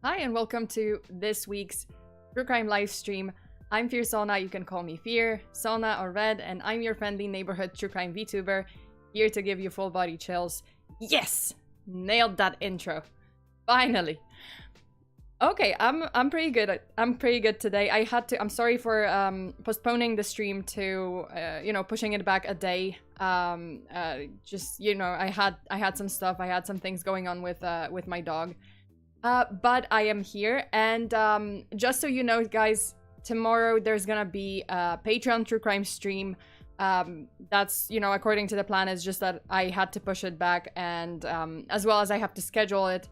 Hi and welcome to this week's True Crime live stream. I'm FEARSONA, you can call me Fear, Sona or Red, and I'm your friendly neighborhood True Crime VTuber, here to give you full body chills. Yes! Nailed that intro. Finally. Okay, I'm pretty good. I'm pretty good today. I'm sorry for postponing the stream to pushing it back a day. Just I had some stuff. I had some things going on with my dog. But I am here, and just so you know, guys, tomorrow there's gonna be a Patreon True Crime stream. That's, according to the plan, is just that I had to push it back, and as well as I have to schedule it.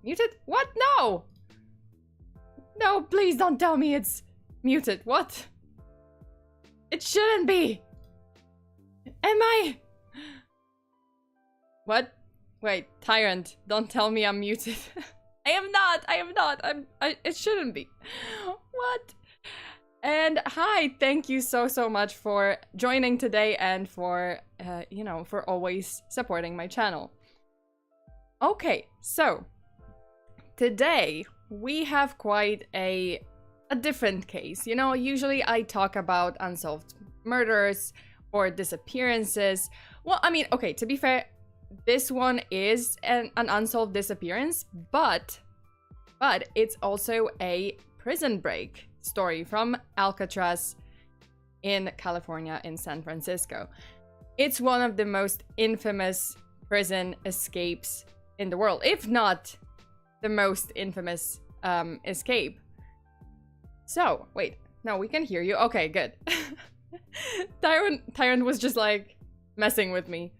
Muted? What? No! No, please don't tell me it's muted. What? It shouldn't be! Am I? What? Wait, Tyrant, don't tell me I'm muted. I am not. It shouldn't be. What? And hi, thank you so much for joining today and for, for always supporting my channel. Okay, so today we have quite a different case. Usually I talk about unsolved murders or disappearances. Well, I mean, okay, to be fair, this one is an unsolved disappearance, but it's also a prison break story from Alcatraz in California, in San Francisco. It's one of the most infamous prison escapes in the world, if not the most infamous escape. So, wait, no, we can hear you. Okay, good. Tyrant was just like messing with me.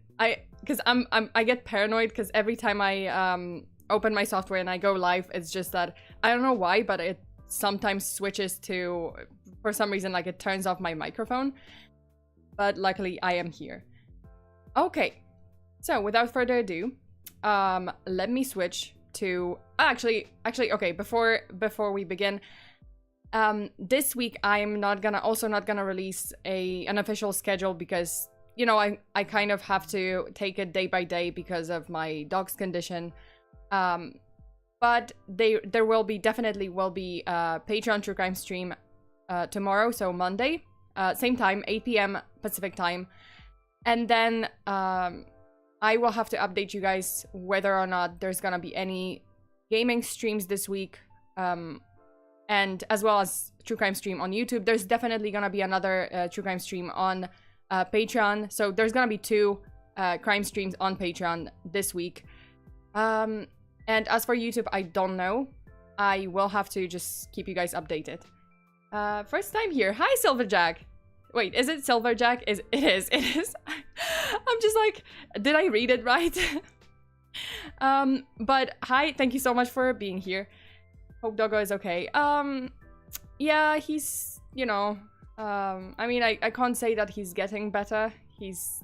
Because I get paranoid because every time I open my software and I go live, it's just that I don't know why, but it sometimes switches to, for some reason, like it turns off my microphone. But luckily I am here. Okay, so without further ado, let me switch to actually okay, before we begin, this week I'm not gonna release an official schedule because I kind of have to take it day by day because of my dog's condition. But there will definitely be a Patreon True Crime stream tomorrow, so Monday, same time, 8 p.m. Pacific time. And then I will have to update you guys whether or not there's gonna be any gaming streams this week. And as well as True Crime stream on YouTube. There's definitely gonna be another True Crime stream on Patreon, so there's gonna be 2 crime streams on Patreon this week. And as for YouTube, I don't know. I will have to just keep you guys updated. First time here. Hi, Silverjack. Wait, is it Silverjack? It is. I'm just like, did I read it right? But hi, thank you so much for being here. Hope Doggo is okay. Yeah, he's, I mean, I can't say that he's getting better. He's,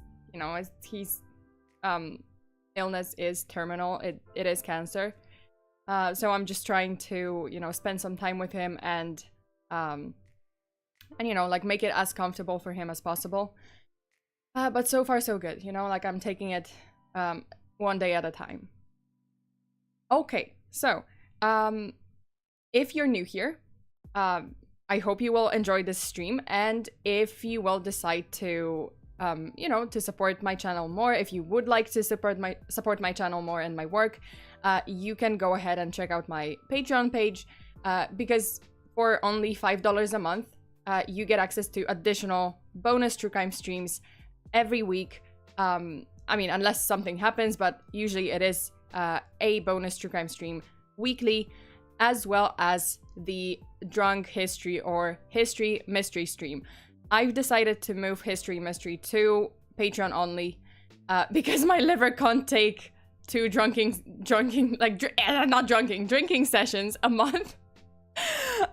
illness is terminal. It is cancer. So I'm just trying to, spend some time with him and like make it as comfortable for him as possible. But so far so good, like I'm taking it one day at a time. Okay, so if you're new here, I hope you will enjoy this stream, and if you will decide to, to support my channel more, if you would like to support my channel more and my work, you can go ahead and check out my Patreon page, because for only $5 a month, you get access to additional bonus True Crime streams every week. I mean, unless something happens, but usually it is a bonus True Crime stream weekly, as well as the Drunk History or History Mystery stream. I've decided to move History Mystery to Patreon only because my liver can't take 2 drinking sessions a month.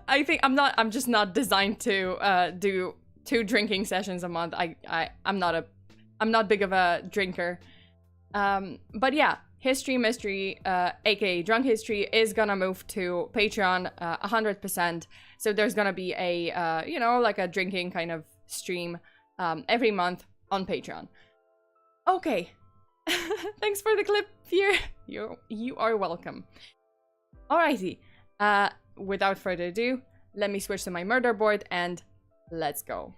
I think I'm just not designed to do 2 drinking sessions a month. I'm not big of a drinker. But yeah, History Mystery, aka Drunk History, is gonna move to Patreon 100%. So there's gonna be a, like a drinking kind of stream every month on Patreon. Okay. Thanks for the clip, Fear. You are welcome. Alrighty, without further ado, let me switch to my murder board and let's go.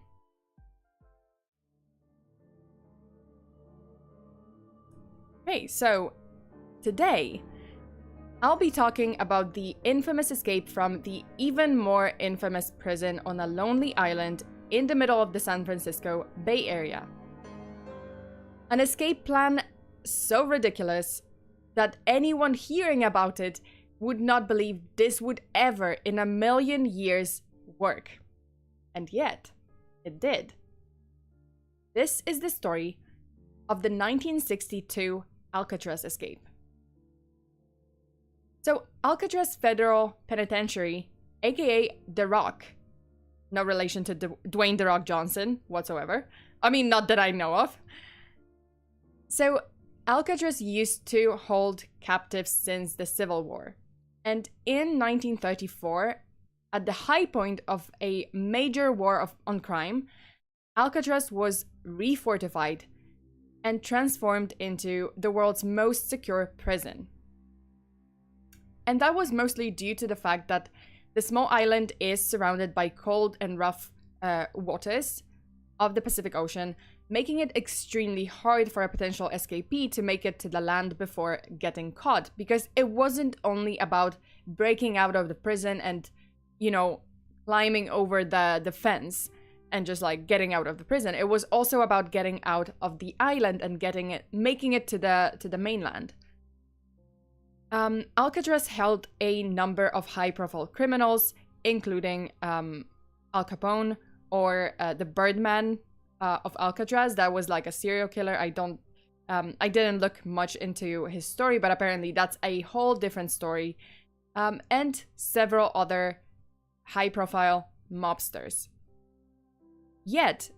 Okay, so today I'll be talking about the infamous escape from the even more infamous prison on a lonely island in the middle of the San Francisco Bay Area. An escape plan so ridiculous that anyone hearing about it would not believe this would ever in a million years work. And yet, it did. This is the story of the 1962 Alcatraz escape. So, Alcatraz Federal Penitentiary, aka The Rock, no relation to Dwayne The Rock Johnson whatsoever. I mean, not that I know of. So, Alcatraz used to hold captives since the Civil War. And in 1934, at the high point of a major war on crime, Alcatraz was refortified and transformed into the world's most secure prison. And that was mostly due to the fact that the small island is surrounded by cold and rough waters of the Pacific Ocean, making it extremely hard for a potential escapee to make it to the land before getting caught, because it wasn't only about breaking out of the prison and, you know, climbing over the fence and just like getting out of the prison. It was also about getting out of the island and making it to the mainland. Alcatraz held a number of high-profile criminals, including Al Capone, or the Birdman of Alcatraz. That was like a serial killer. I didn't look much into his story, but apparently that's a whole different story. And several other high-profile mobsters. Yet,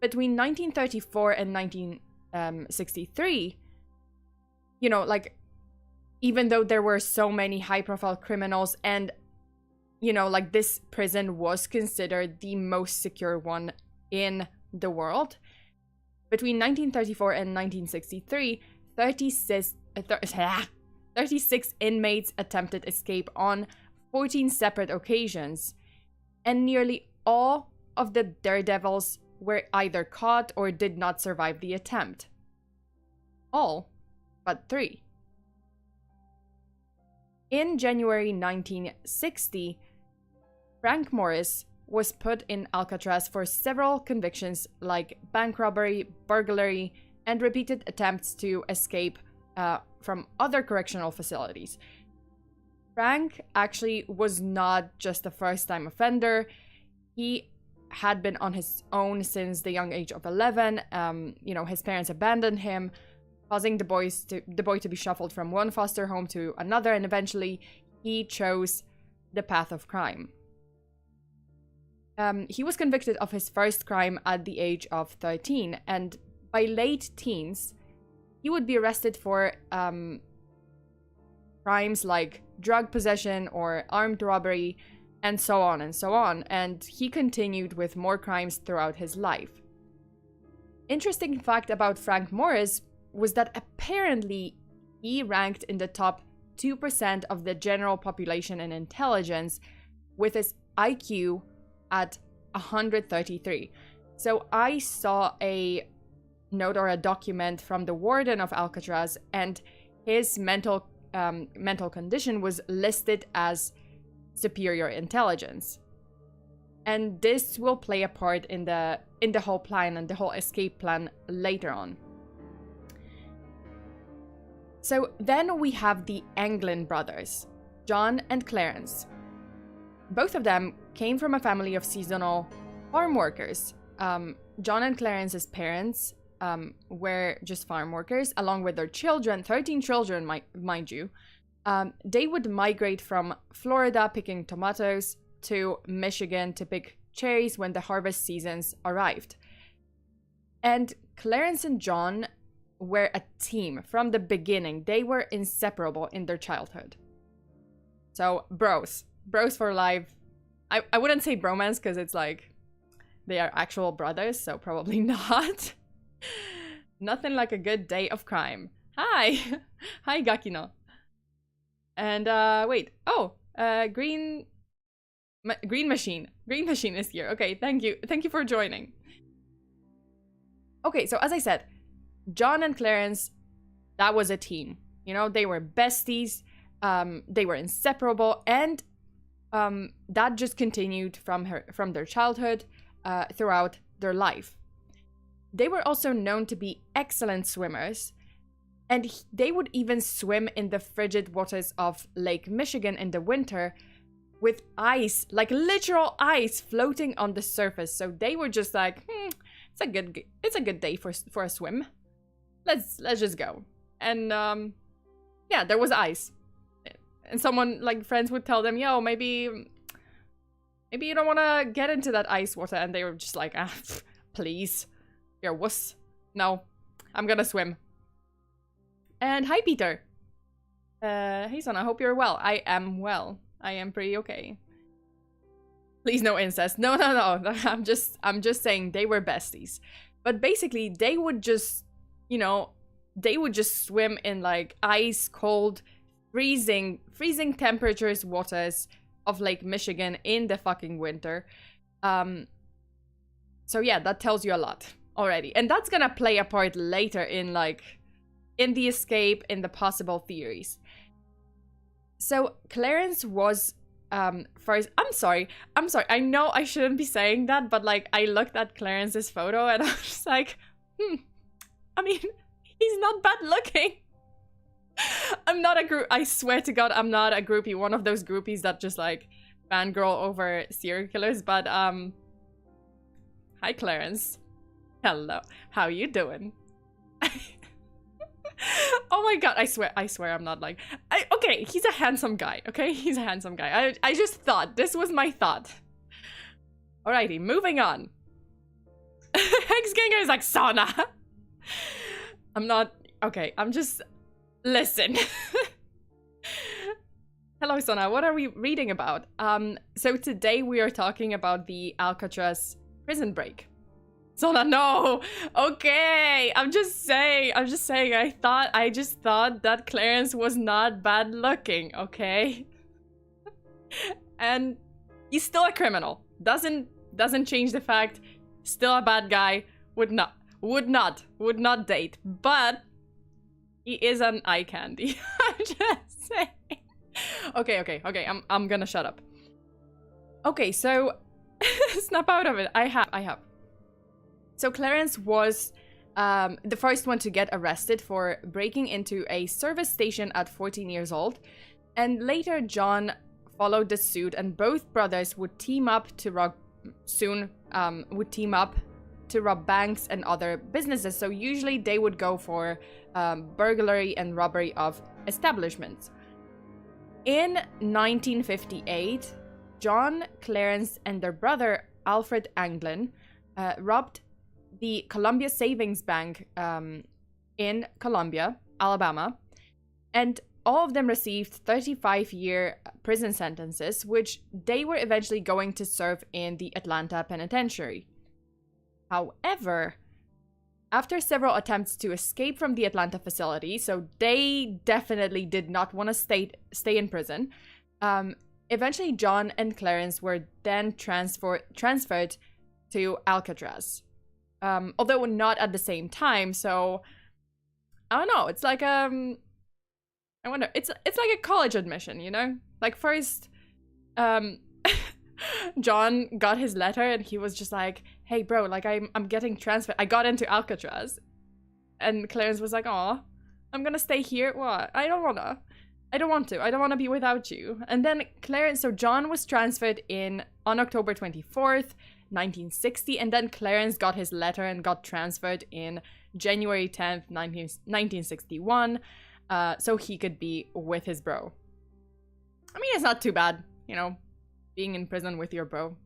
between 1934 and 1963, you know, like, even though there were so many high-profile criminals and, you know, like, this prison was considered the most secure one in the world, between 1934 and 1963, 36 inmates attempted escape on 14 separate occasions, and nearly all of the daredevils were either caught or did not survive the attempt. All but 3. In January 1960, Frank Morris was put in Alcatraz for several convictions like bank robbery, burglary, and repeated attempts to escape from other correctional facilities. Frank actually was not just a first-time offender. He had been on his own since the young age of 11. You know, his parents abandoned him, causing the boy to be shuffled from one foster home to another, and eventually he chose the path of crime. He was convicted of his first crime at the age of 13, and by late teens, he would be arrested for crimes like drug possession or armed robbery, and so on and so on, and he continued with more crimes throughout his life. Interesting fact about Frank Morris was that apparently he ranked in the top 2% of the general population in intelligence, with his IQ at 133. So I saw a note or a document from the warden of Alcatraz, and his mental condition was listed as superior intelligence. And this will play a part in the whole plan and the whole escape plan later on. So then we have the Anglin brothers, John and Clarence. Both of them came from a family of seasonal farm workers. John and Clarence's parents were just farm workers, along with their children, 13 children, mind you. They would migrate from Florida picking tomatoes to Michigan to pick cherries when the harvest seasons arrived. And Clarence and John were a team from the beginning. They were inseparable in their childhood. So, bros for life. I wouldn't say bromance because it's like they are actual brothers, so probably not. Nothing like a good day of crime. Hi! Hi, Gakino. And wait, oh, Green Machine is here. Okay, thank you for joining. Okay, so as I said, John and Clarence, that was a team. You know, they were besties, they were inseparable, and that just continued from their childhood throughout their life. They were also known to be excellent swimmers, and they would even swim in the frigid waters of Lake Michigan in the winter with ice, like literal ice, floating on the surface. So they were just like, it's a good day for a swim. Let's just go. And yeah, there was ice. And someone, like, friends would tell them, yo, maybe you don't want to get into that ice water. And they were just like, please, you're a wuss. No, I'm gonna swim. And hi, Peter. Hey, son, I hope you're well. I am well. I am pretty okay. Please, no incest. No. I'm just saying they were besties. But basically, they would just, you know, they would just swim in, like, ice cold, freezing temperatures waters of Lake Michigan in the fucking winter. So yeah, that tells you a lot already. And that's gonna play a part later in, like, in the escape, in the possible theories. So Clarence was first, I'm sorry, I know I shouldn't be saying that, but, like, I looked at Clarence's photo and I was just like, I mean, he's not bad looking. I'm not a group. I swear to God, I'm not a groupie. One of those groupies that just, like, fangirl over serial killers. But hi, Clarence. Hello. How you doing? Oh my God, I swear, I'm not like. Okay, he's a handsome guy. Okay, he's a handsome guy. I just thought this was my thought. Alrighty, moving on. Hexganger is like sauna. I'm not. Okay, I'm just. Listen. Hello, Sona. What are we reading about? So today we are talking about the Alcatraz prison break. Sona, no. Okay, I'm just saying. I just thought that Clarence was not bad looking. Okay. And he's still a criminal. Doesn't change the fact. Still a bad guy. Would not date. But he is an eye candy. I'm just saying. Okay. I'm gonna shut up. Okay, so snap out of it. I have. So Clarence was the first one to get arrested for breaking into a service station at 14 years old, and later John followed the suit, and both brothers would team up to rob banks and other businesses. So usually they would go for burglary and robbery of establishments. In 1958, John, Clarence, and their brother Alfred Anglin robbed the Columbia Savings Bank in Columbia, Alabama, and all of them received 35-year prison sentences, which they were eventually going to serve in the Atlanta Penitentiary. However, after several attempts to escape from the Atlanta facility, so they definitely did not want to stay in prison, eventually John and Clarence were then transferred to Alcatraz. Although not at the same time, so I don't know. It's like I wonder. It's like a college admission, you know. Like first, John got his letter and he was just like, "Hey, bro, like I'm getting transferred. I got into Alcatraz," and Clarence was like, "Aw, I'm gonna stay here. What? I don't want to. I don't want to be without you." And then so John was transferred on October 24th. 1960, and then Clarence got his letter and got transferred in January 10th, 1961, so he could be with his bro. I mean, it's not too bad, you know, being in prison with your bro.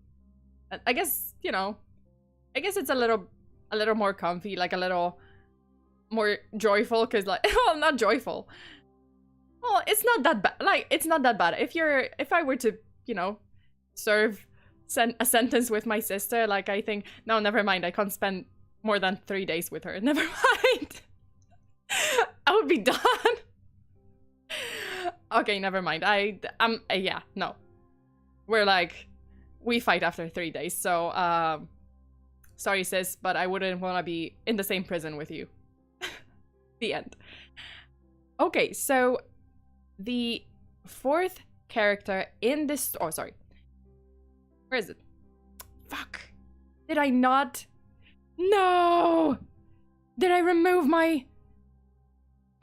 I guess, you know, it's a little more comfy, like a little more joyful, because, like, well, not joyful. Well, it's not that bad. Like, it's not that bad. If I were to, you know, serve a sentence with my sister, like, I think, no, never mind, I can't spend more than 3 days with her. Never mind. I would be done. Okay, never mind. Yeah, no. We're like, we fight after 3 days, so, sorry sis, but I wouldn't want to be in the same prison with you. The end. Okay, so the fourth character in this, oh, sorry. Where is it? Fuck. Did I not? No! Did I remove my...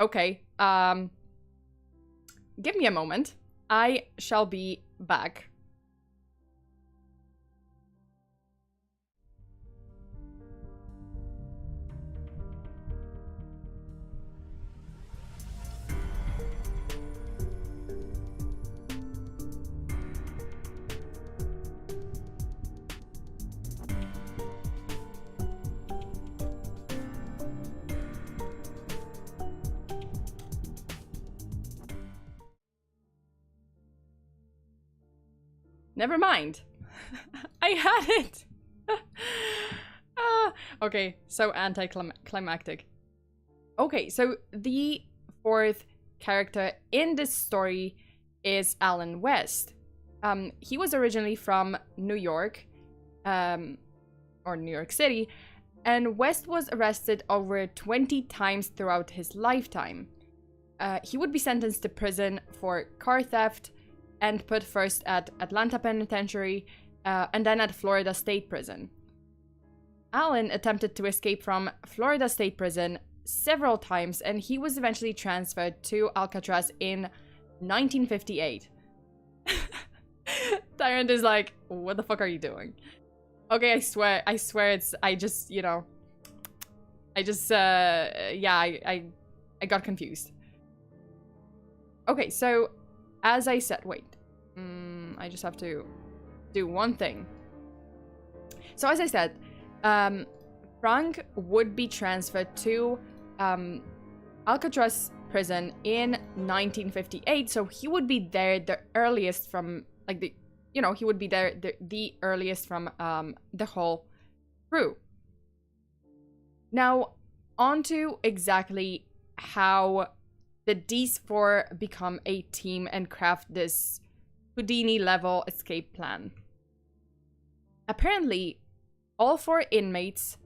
Okay, give me a moment. I shall be back. Never mind. I had it. Okay, so anticlimactic. Okay, so the fourth character in this story is Alan West. He was originally from New York, or New York City, and West was arrested over 20 times throughout his lifetime. He would be sentenced to prison for car theft, and put first at Atlanta Penitentiary, and then at Florida State Prison. Allen attempted to escape from Florida State Prison several times, and he was eventually transferred to Alcatraz in 1958. Tyrant is like, what the fuck are you doing? Okay, I swear it's, I got confused. Okay, so, as I said, wait. I just have to do one thing. So as I said, Frank would be transferred to Alcatraz prison in 1958, so he would be there the earliest from, like, he would be there the earliest from the whole crew. Now, on to exactly how did these four become a team and craft this Houdini-level escape plan. Apparently, all four inmates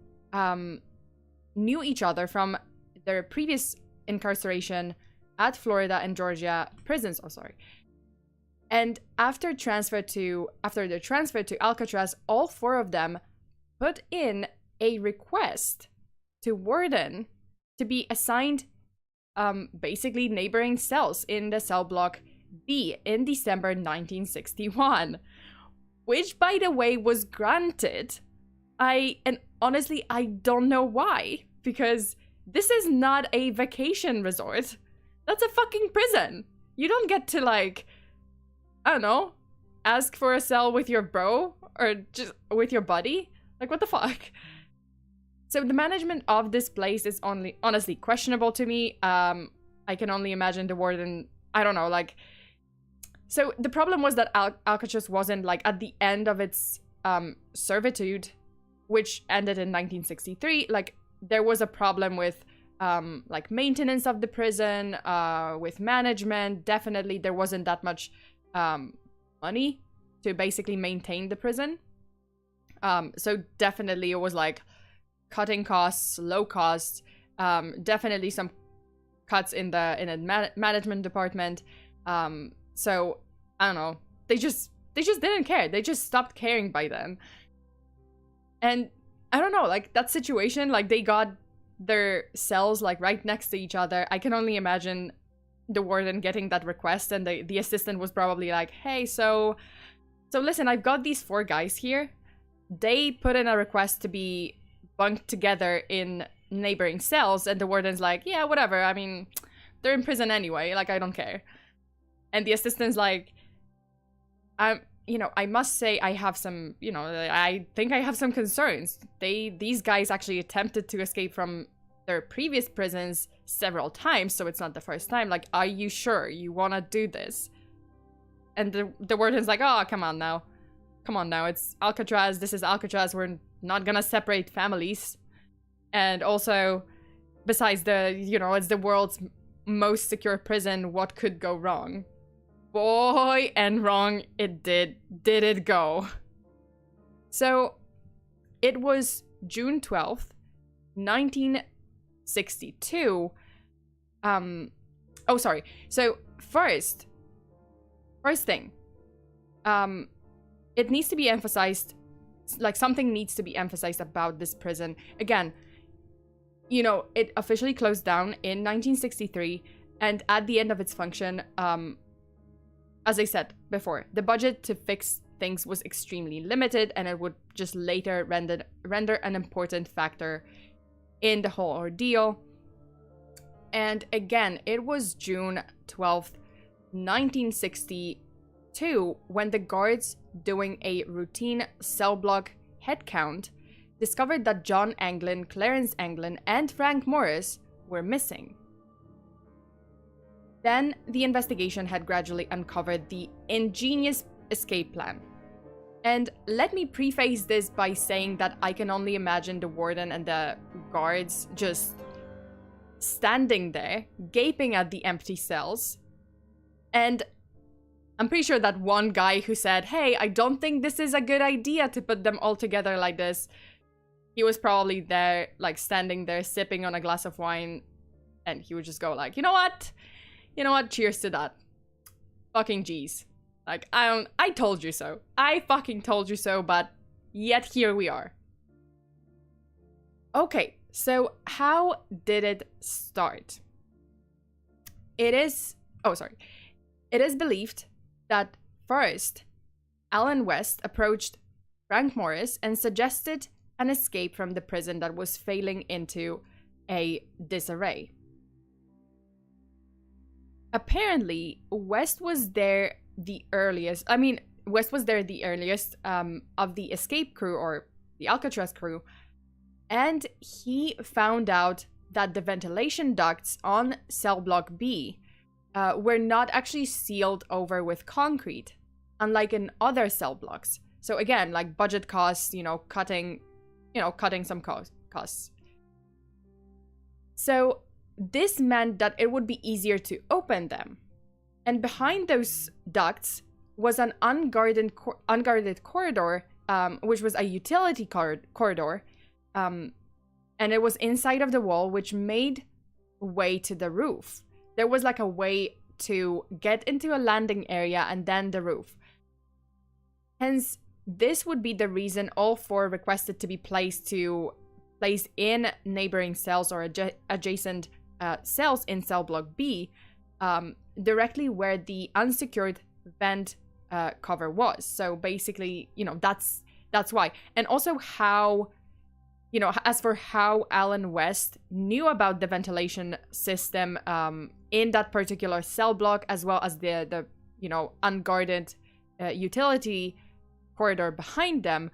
knew each other from their previous incarceration at Florida and Georgia prisons. Oh, sorry. And after their transfer to Alcatraz, all four of them put in a request to Warden to be assigned basically neighboring cells in the cell block B in December 1961, which, by the way, was granted. And honestly, I don't know why, because this is not a vacation resort. That's a fucking prison. You don't get to, like, I don't know, ask for a cell with your bro or just with your buddy. Like, what the fuck? So the management of this place is honestly questionable to me. I can only imagine the warden, I don't know, like... So the problem was that Alcatraz wasn't, like, at the end of its servitude, which ended in 1963. Like, there was a problem with, like, maintenance of the prison, with management. Definitely there wasn't that much money to basically maintain the prison. So definitely it was, like, cutting costs, low costs, definitely some cuts in the management department. So I don't know. They just didn't care. They just stopped caring by then. And I don't know, like, that situation, like, they got their cells, like, right next to each other. I can only imagine the warden getting that request, and the assistant was probably like, hey, so listen, I've got these four guys here. They put in a request to be bunked together in neighboring cells, and the warden's like, yeah, whatever, I mean, they're in prison anyway, like, I don't care. And the assistant's like, I must say I have some, I think I have some concerns. These guys actually attempted to escape from their previous prisons several times, so it's not the first time. Like, are you sure you want to do this? And the warden's like, oh, come on now, it's Alcatraz, this is Alcatraz, we're not gonna separate families. And also, besides it's the world's most secure prison, what could go wrong? boy, and wrong it did it go. So it was June 12th, 1962. Oh, sorry. So first thing, it needs to be emphasized, like something needs to be emphasized about this prison. Again, you know, it officially closed down in 1963, and at the end of its function, as I said before, the budget to fix things was extremely limited, and it would just later render an important factor in the whole ordeal. And again, it was June 12th, 1962, when the guards doing a routine cell block head count discovered that John Anglin, Clarence Anglin, and Frank Morris were missing. Then the investigation had gradually uncovered the ingenious escape plan. And let me preface this by saying that I can only imagine the warden and the guards just standing there, gaping at the empty cells. And I'm pretty sure that one guy who said, "Hey, I don't think this is a good idea to put them all together like this," he was probably there, like standing there, sipping on a glass of wine, and he would just go like, you know what? Cheers to that. Fucking G's. Like, I told you so. I fucking told you so, but yet here we are. Okay, so how did it start? It is believed that first, Alan West approached Frank Morris and suggested an escape from the prison that was failing into a disarray. Apparently, West was there the earliest of the escape crew, or the Alcatraz crew, and he found out that the ventilation ducts on cell block B were not actually sealed over with concrete, unlike in other cell blocks. So again, like budget costs, cutting some costs. So this meant that it would be easier to open them. And behind those ducts was an unguarded corridor, which was a utility corridor, and it was inside of the wall, which made way to the roof. There was like a way to get into a landing area and then the roof. Hence, this would be the reason all four requested to be placed in neighboring cells or adjacent cells in cell block B, directly where the unsecured vent cover was. So basically, that's why. And also how, as for how Alan West knew about the ventilation system in that particular cell block, as well as the unguarded utility corridor behind them,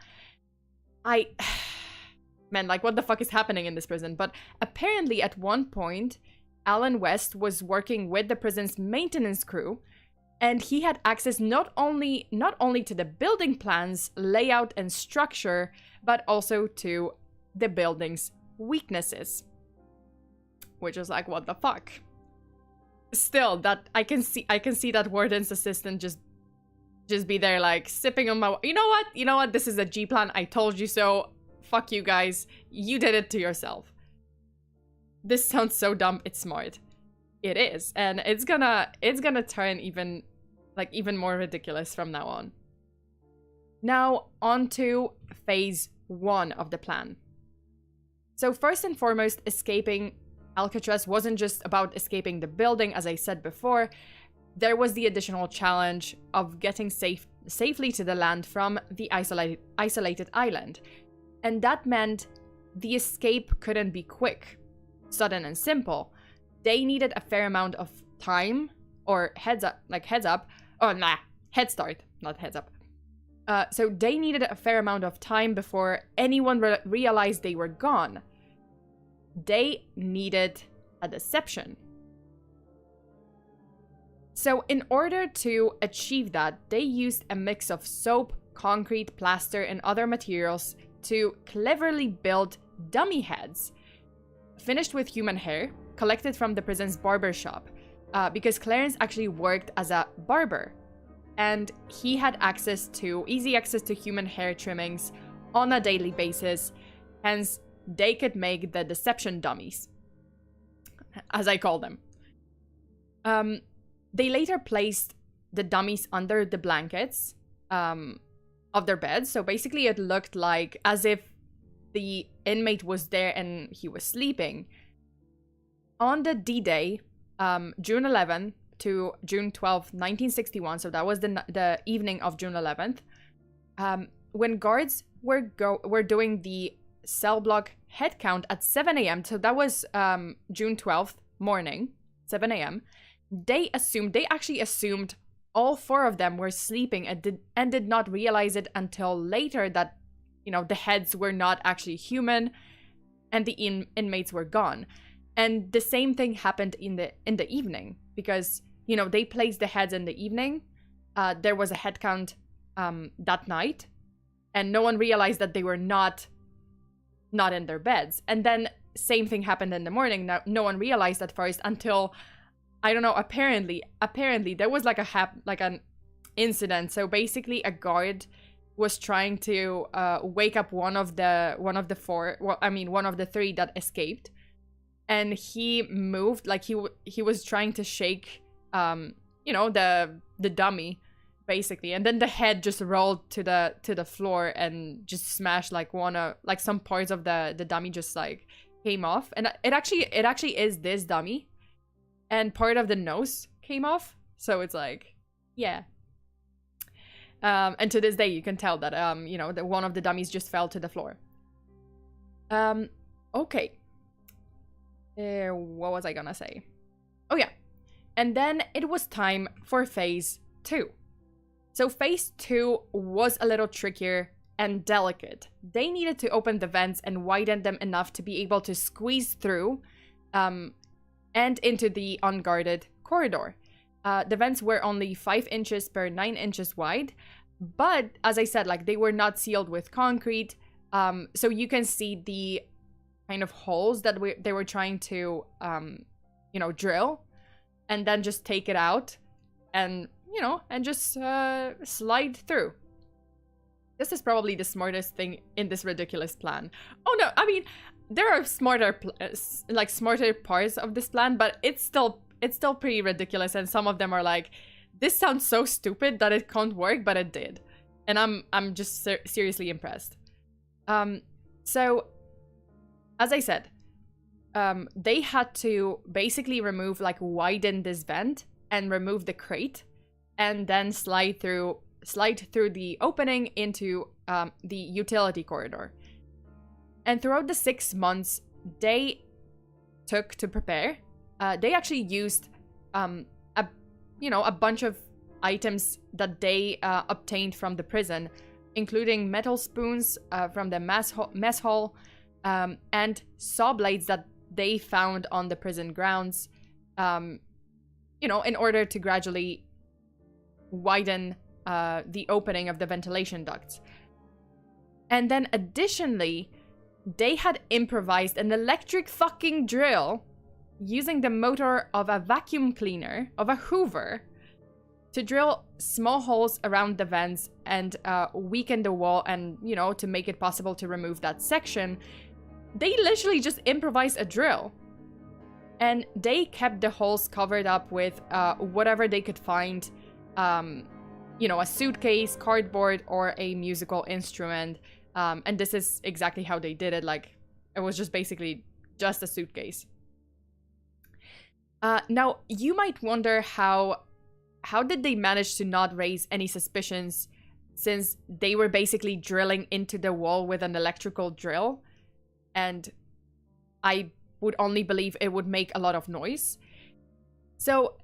man, like, what the fuck is happening in this prison? But apparently at one point, Alan West was working with the prison's maintenance crew, and he had access not only to the building plans, layout, and structure, but also to the building's weaknesses. Which is like, what the fuck? Still, that I can see that warden's assistant just be there, like, sipping on my... You know what? This is a G plan. I told you so. Fuck you guys. You did it to yourself. This sounds so dumb, it's smart. It is, and it's gonna turn even more ridiculous from now on. Now, on to phase 1 of the plan. So first and foremost, escaping Alcatraz wasn't just about escaping the building, as I said before. There was the additional challenge of getting safely to the land from the isolated island. And that meant the escape couldn't be quick, sudden and simple. They needed a fair amount of time, or head start, not heads up. So they needed a fair amount of time before anyone realized they were gone. They needed a deception. So in order to achieve that, they used a mix of soap, concrete, plaster, and other materials to cleverly build dummy heads, finished with human hair, collected from the prison's barber shop. because Clarence actually worked as a barber, and he had easy access to human hair trimmings on a daily basis. Hence, they could make the deception dummies, as I call them. They later placed the dummies under the blankets of their beds. So basically it looked like as if the inmate was there and he was sleeping. On the D-Day, June 11th to June 12th, 1961, so that was the evening of June 11th, when guards were doing the cell block head count at 7 a.m., so that was June 12th morning, 7 a.m., they actually assumed all 4 of them were sleeping and did not realize it until later that, you know, the heads were not actually human and the inmates were gone. And the same thing happened in the evening, because, you know, they placed the heads in the evening. There was a head count that night, and no one realized that they were not in their beds. And then same thing happened in the morning. Now, no one realized at first until, I don't know, apparently there was like an incident. So basically a guard was trying to wake up one of the 3 that escaped, and he moved, like he was trying to shake you know, the dummy basically, and then the head just rolled to the floor and just smashed like some parts of the dummy just like came off. And it actually is this dummy, and part of the nose came off, so it's like, yeah. And to this day you can tell that you know, that one of the dummies just fell to the floor. Okay, what was I gonna say? Oh yeah, and then it was time for phase 2. So phase 2 was a little trickier and delicate. They needed to open the vents and widen them enough to be able to squeeze through and into the unguarded corridor. The vents were only 5 inches per 9 inches wide, but as I said, like, they were not sealed with concrete, so you can see the kind of holes that they were trying to you know, drill, and then just take it out and, you know, and just slide through. This is probably the smartest thing in this ridiculous plan. Oh no, I mean, there are smarter parts of this plan, but it's still pretty ridiculous, and some of them are like, this sounds so stupid that it can't work, but it did. And I'm just seriously impressed. So, as I said, they had to basically widen this vent and remove the crate, and then slide through the opening into the utility corridor. And throughout the 6 months they took to prepare, they actually used a bunch of items that they obtained from the prison, including metal spoons from the mess hall, and saw blades that they found on the prison grounds, you know, in order to gradually widen the opening of the ventilation ducts. And then additionally, they had improvised an electric fucking drill using the motor of a vacuum cleaner, of a Hoover, to drill small holes around the vents and weaken the wall, and, you know, to make it possible to remove that section. They literally just improvised a drill. And they kept the holes covered up with whatever they could find, you know, a suitcase, cardboard, or a musical instrument. And this is exactly how they did it. Like, it was just basically just a suitcase. Now, you might wonder how did they manage to not raise any suspicions, since they were basically drilling into the wall with an electrical drill, and I would only believe it would make a lot of noise. So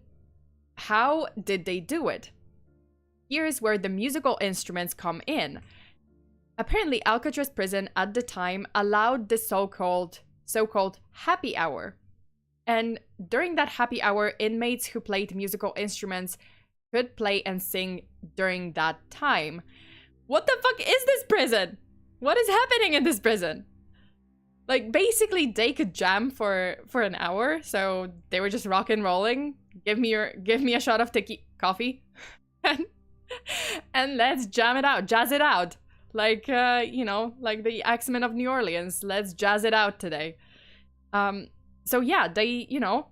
how did they do it? Here's where the musical instruments come in. Apparently, Alcatraz prison at the time allowed the so-called happy hour. And during that happy hour, inmates who played musical instruments could play and sing during that time. What the fuck is this prison? What is happening in this prison? Like, basically, they could jam for an hour, so they were just rock and rolling, give me a shot of coffee, and let's jam it out, jazz it out, like you know, like the X-Men of New Orleans. Let's jazz it out today. So yeah, they, you know,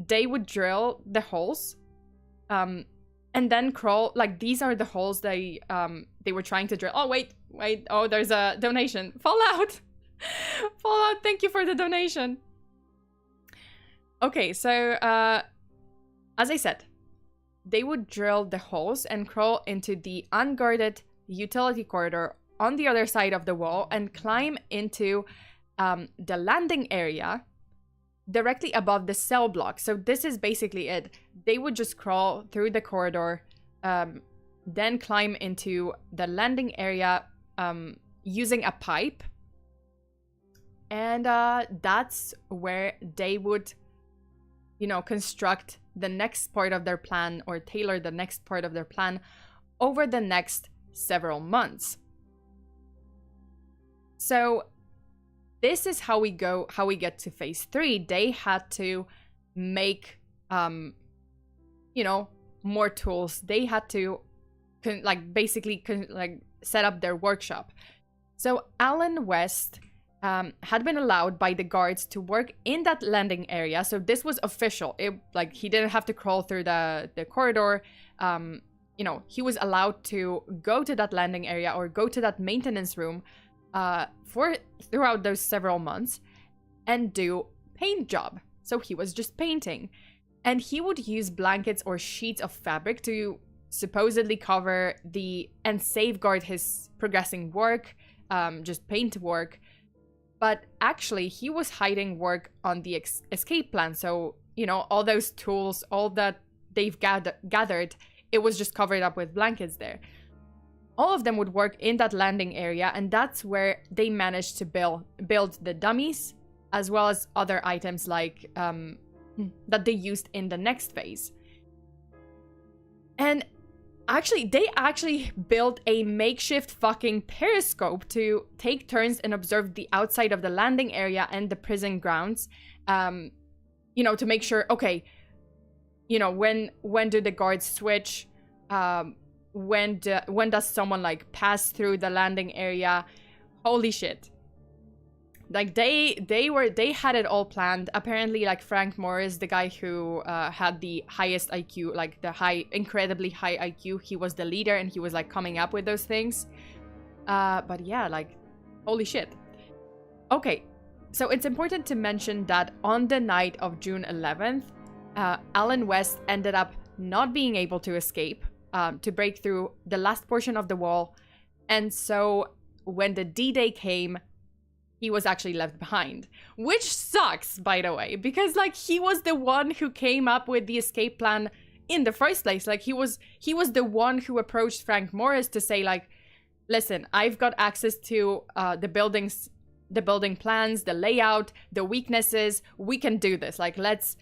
they would drill the holes, and then crawl. Like, these are the holes they were trying to drill. Oh wait, oh, there's a donation. Fallout. Fallout, thank you for the donation. Okay, so as I said, they would drill the holes and crawl into the unguarded utility corridor on the other side of the wall and climb into the landing area directly above the cell block. So this is basically it. They would just crawl through the corridor, then climb into the landing area using a pipe. And that's where they would, you know, construct the next part of their plan, or tailor the next part of their plan over the next several months. So this is how we get to phase 3. They had to make, you know, more tools. They had to basically set up their workshop. So Alan West had been allowed by the guards to work in that landing area. So this was official. He didn't have to crawl through the corridor. You know, he was allowed to go to that landing area or go to that maintenance room throughout those several months and do paint job. So he was just painting, and he would use blankets or sheets of fabric to supposedly cover and safeguard his progressing work, just paint work. But actually he was hiding work on the escape plan. So, you know, all those tools, all that they've gathered, it was just covered up with blankets there. All of them would work in that landing area, and that's where they managed to build the dummies, as well as other items like that they used in the next phase. And they actually built a makeshift fucking periscope to take turns and observe the outside of the landing area and the prison grounds, you know, to make sure, okay, you know, when do the guards switch? When does someone like pass through the landing area? Holy shit. Like they had it all planned. Apparently, like Frank Morris, the guy who had the highest IQ, like the incredibly high IQ, he was the leader and he was like coming up with those things. But yeah, like holy shit. Okay, so it's important to mention that on the night of June 11th, Alan West ended up not being able to escape, to break through the last portion of the wall. And so when the D-Day came, he was actually left behind, which sucks, by the way, because like he was the one who came up with the escape plan in the first place. Like he was the one who approached Frank Morris to say like, listen, I've got access to the building plans, the layout, the weaknesses. We can do this. Like let's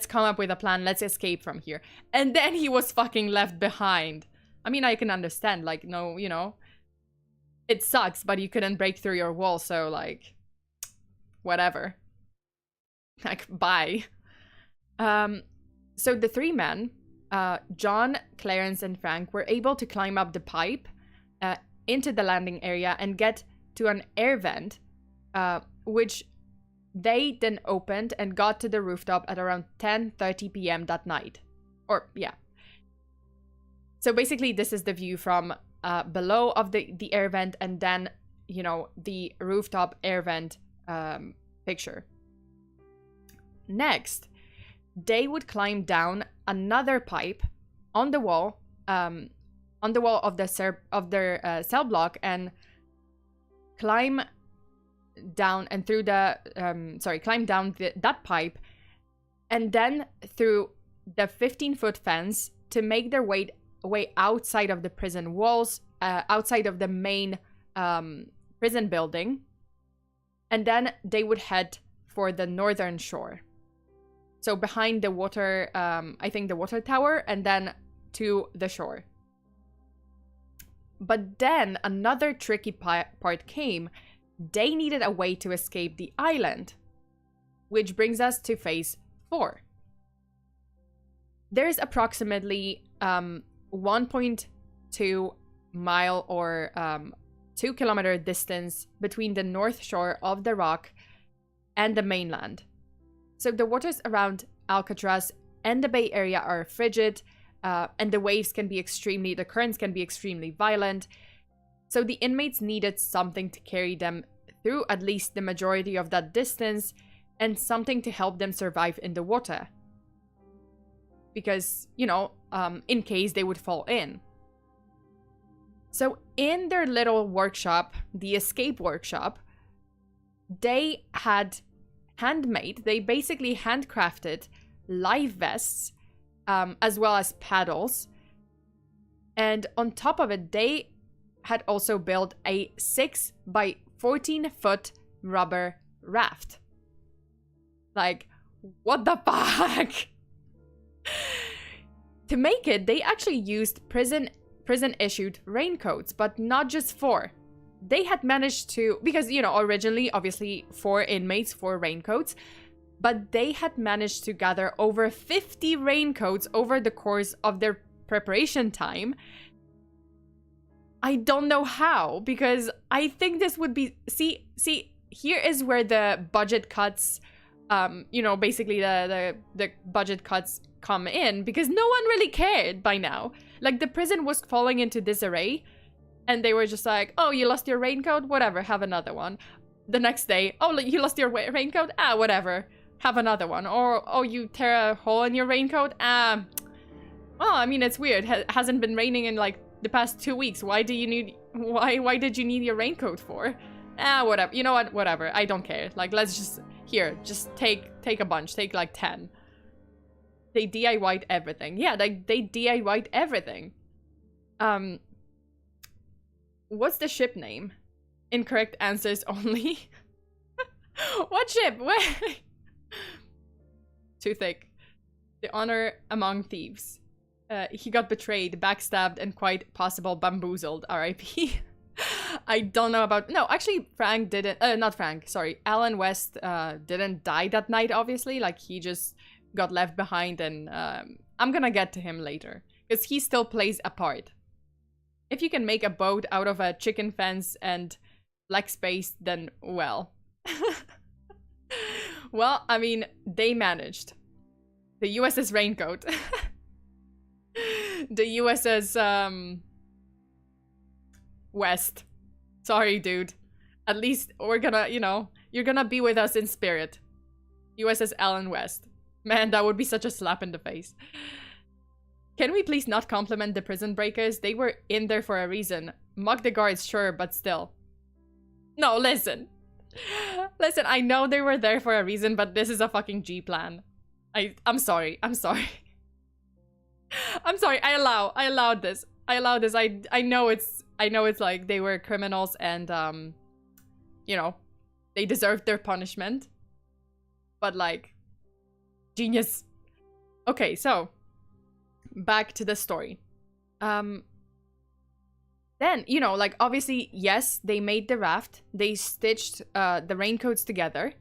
come up with a plan. Let's escape from here. And then he was fucking left behind. I mean, I can understand, like, no, you know, it sucks, but you couldn't break through your wall, so like, whatever. Like, bye. So the three men, John, Clarence, and Frank, were able to climb up the pipe into the landing area and get to an air vent, which they then opened and got to the rooftop at around 10:30 p.m. that night. Or, yeah. So basically, this is the view from below of the air vent, and then, you know, the rooftop air vent picture. Next, they would climb down another pipe on the wall of their cell block, and climb down and through that pipe, and then through the 15-foot fence to make their way outside of the prison walls, outside of the main prison building, and then they would head for the northern shore. So behind the water, I think the water tower, and then to the shore. But then another tricky part came. They needed a way to escape the island, which brings us to phase 4. there's approximately 1.2 mile or 2-kilometer distance between the north shore of the rock and the mainland. So the waters around Alcatraz and the Bay Area are frigid, and the currents can be extremely violent. So the inmates needed something to carry them through at least the majority of that distance, and something to help them survive in the water. Because, in case they would fall in. So in their little workshop, the escape workshop, they had they basically handcrafted life vests, as well as paddles. And on top of it, they had also built a 6 by 14-foot rubber raft. Like, what the fuck? To make it, they actually used prison-issued raincoats, but not just 4. They had managed to, because, originally, obviously, 4 inmates, 4 raincoats, but they had managed to gather over 50 raincoats over the course of their preparation time. I don't know how, because I think this would be... See, here is where the budget cuts, basically the budget cuts come in, because no one really cared by now. Like, the prison was falling into disarray, and they were just like, oh, you lost your raincoat? Whatever, have another one. The next day, oh, you lost your raincoat? Ah, whatever, have another one. Or, oh, you tear a hole in your raincoat? Well, I mean, it's weird. Hasn't been raining in, like, the past 2 weeks. Why did you need your raincoat for? Whatever. You know what? Whatever. I don't care. Like, let's just... Here, just take a bunch. Take, like, 10. They DIY'd everything. Yeah, they DIY'd everything. What's the ship name? Incorrect answers only. What ship? Where? Too thick. The honor among thieves. He got betrayed, backstabbed, and quite possible bamboozled. R.I.P. I don't know about... No, actually, Frank didn't... not Frank, sorry. Alan West didn't die that night, obviously. Like, he just got left behind, and I'm gonna get to him later. Because he still plays a part. If you can make a boat out of a chicken fence and black space, then, well. Well, I mean, they managed. The USS Raincoat. The USS, West. Sorry, dude. At least we're gonna, you're gonna be with us in spirit. USS Alan West. Man, that would be such a slap in the face. Can we please not compliment the prison breakers? They were in there for a reason. Mock the guards, sure, but still. No, listen. Listen, I know they were there for a reason, but this is a fucking G plan. I'm sorry. I'm sorry. I'm sorry. I allowed this. I know it's like they were criminals and they deserved their punishment. But like, genius. Okay, so back to the story. Then, like, obviously, yes, they made the raft. They stitched the raincoats together.